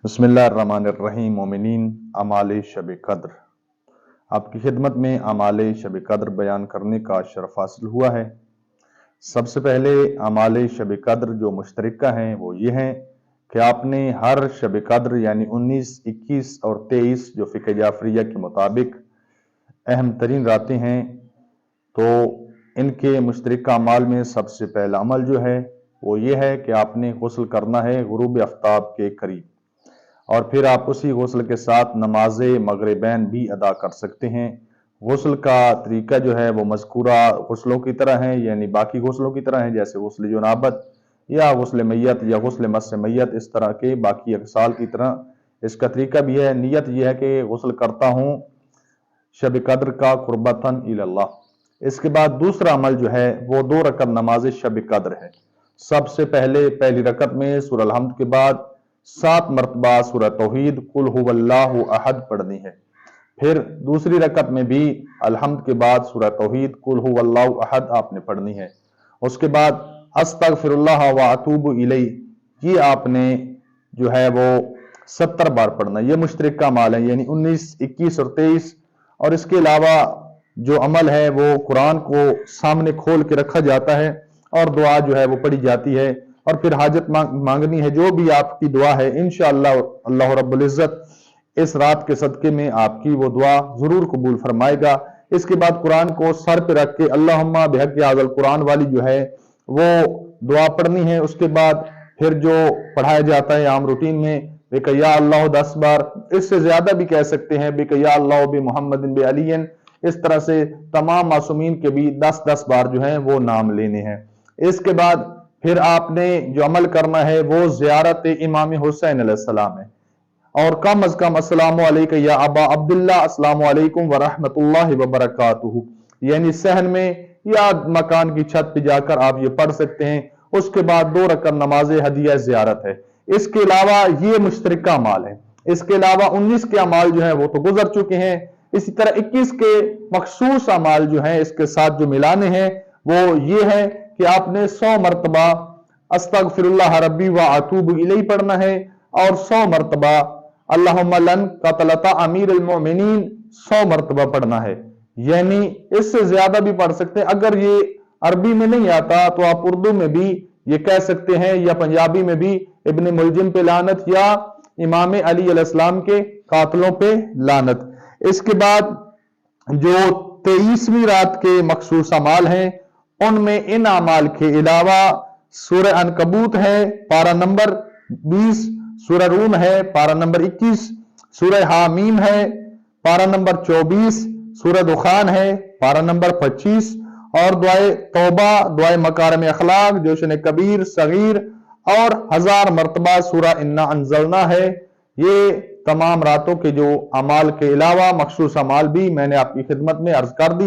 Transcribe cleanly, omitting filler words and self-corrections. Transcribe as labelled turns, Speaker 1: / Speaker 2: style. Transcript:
Speaker 1: بسم اللہ الرحمن الرحیم مومنین اعمال شب قدر، آپ کی خدمت میں اعمال شب قدر بیان کرنے کا شرف حاصل ہوا ہے۔ سب سے پہلے اعمال شب قدر جو مشترکہ ہیں وہ یہ ہیں کہ آپ نے ہر شب قدر یعنی 19، 21 اور 23 جو فقہ جعفریہ کے مطابق اہم ترین راتیں ہیں، تو ان کے مشترکہ اعمال میں سب سے پہلا عمل جو ہے وہ یہ ہے کہ آپ نے غسل کرنا ہے غروب آفتاب کے قریب، اور پھر آپ اسی غسل کے ساتھ نماز مغربین بھی ادا کر سکتے ہیں۔ غسل کا طریقہ جو ہے وہ مذکورہ غسلوں کی طرح ہے، یعنی باقی غسلوں کی طرح ہے، جیسے غسل جنابت یا غسل میت یا غسل مس میت، اس طرح کے باقی اغسال کی طرح اس کا طریقہ بھی ہے۔ نیت یہ ہے کہ غسل کرتا ہوں شب قدر کا قربتاً الی اللہ۔ اس کے بعد دوسرا عمل جو ہے وہ 2 رکعت نماز شب قدر ہے۔ سب سے پہلے پہلی رکعت میں سورہ الحمد کے بعد 7 مرتبہ سورہ توحید قل هو اللہ احد پڑھنی ہے، پھر دوسری رکعت میں بھی الحمد کے بعد سورہ توحید قل هو اللہ احد آپ نے پڑھنی ہے۔ اس کے بعد استغفر اللہ واتوب الیہ، یہ آپ نے جو ہے وہ 70 بار پڑھنا ہے۔ یہ مشترکہ اعمال ہیں، یعنی 19، 21 اور 23۔ اور اس کے علاوہ جو عمل ہے وہ قرآن کو سامنے کھول کے رکھا جاتا ہے اور دعا جو ہے وہ پڑھی جاتی ہے، اور پھر حاجت مانگنی ہے، جو بھی آپ کی دعا ہے انشاءاللہ اللہ رب العزت اس رات کے صدقے میں آپ کی وہ دعا ضرور قبول فرمائے گا۔ اس کے بعد قرآن کو سر پہ رکھ کے اللہم بحق ھذا القرآن والی جو ہے وہ دعا پڑھنی ہے۔ اس کے بعد پھر جو پڑھایا جاتا ہے عام روٹین میں بک یا اللہ 10 بار، اس سے زیادہ بھی کہہ سکتے ہیں بک یا اللہ بمحمد بعلی، اس طرح سے تمام معصومین کے بھی 10 بار جو ہیں وہ نام لینے ہیں۔ اس کے بعد پھر آپ نے جو عمل کرنا ہے وہ زیارت امام حسین علیہ السلام ہے، اور کم از کم السلام علیکم یا ابا عبداللہ، السلام علیکم ورحمۃ اللہ وبرکاتہ، یعنی صحن میں یا مکان کی چھت پہ جا کر آپ یہ پڑھ سکتے ہیں۔ اس کے بعد 2 رکعت نماز ہدیہ زیارت ہے۔ اس کے علاوہ یہ مشترکہ اعمال ہے۔ اس کے علاوہ 19 کے اعمال جو ہیں وہ تو گزر چکے ہیں، اسی طرح 21 کے مخصوص اعمال جو ہیں اس کے ساتھ جو ملانے ہیں وہ یہ ہے کہ آپ نے 100 مرتبہ استغفر اللہ ربی واتوب الیہ پڑھنا ہے، اور 100 مرتبہ اللہم لن قتلت امیر المؤمنین 100 مرتبہ پڑھنا ہے۔ یعنی اس سے زیادہ بھی پڑھ سکتے ہیں، اگر یہ عربی میں نہیں آتا تو آپ اردو میں بھی یہ کہہ سکتے ہیں، یا پنجابی میں بھی ابن ملجم پہ لعنت، یا امام علی علیہ السلام کے قاتلوں پہ لعنت۔ اس کے بعد جو 23ویں رات کے مخصوص اعمال ہیں ان میں ان اعمال کے علاوہ سورہ عنکبوت ہے پارہ نمبر 20، سورہ روم ہے پارہ نمبر 21، سورہ حامیم ہے پارہ نمبر 24، سورہ دخان ہے پارہ نمبر 25، اور دعائے توبہ، دعائے مکارم اخلاق، جوشن کبیر، صغیر، اور 1000 مرتبہ سورہ انا انزلنا ہے۔ یہ تمام راتوں کے جو اعمال کے علاوہ مخصوص اعمال بھی میں نے آپ کی خدمت میں عرض کر دی۔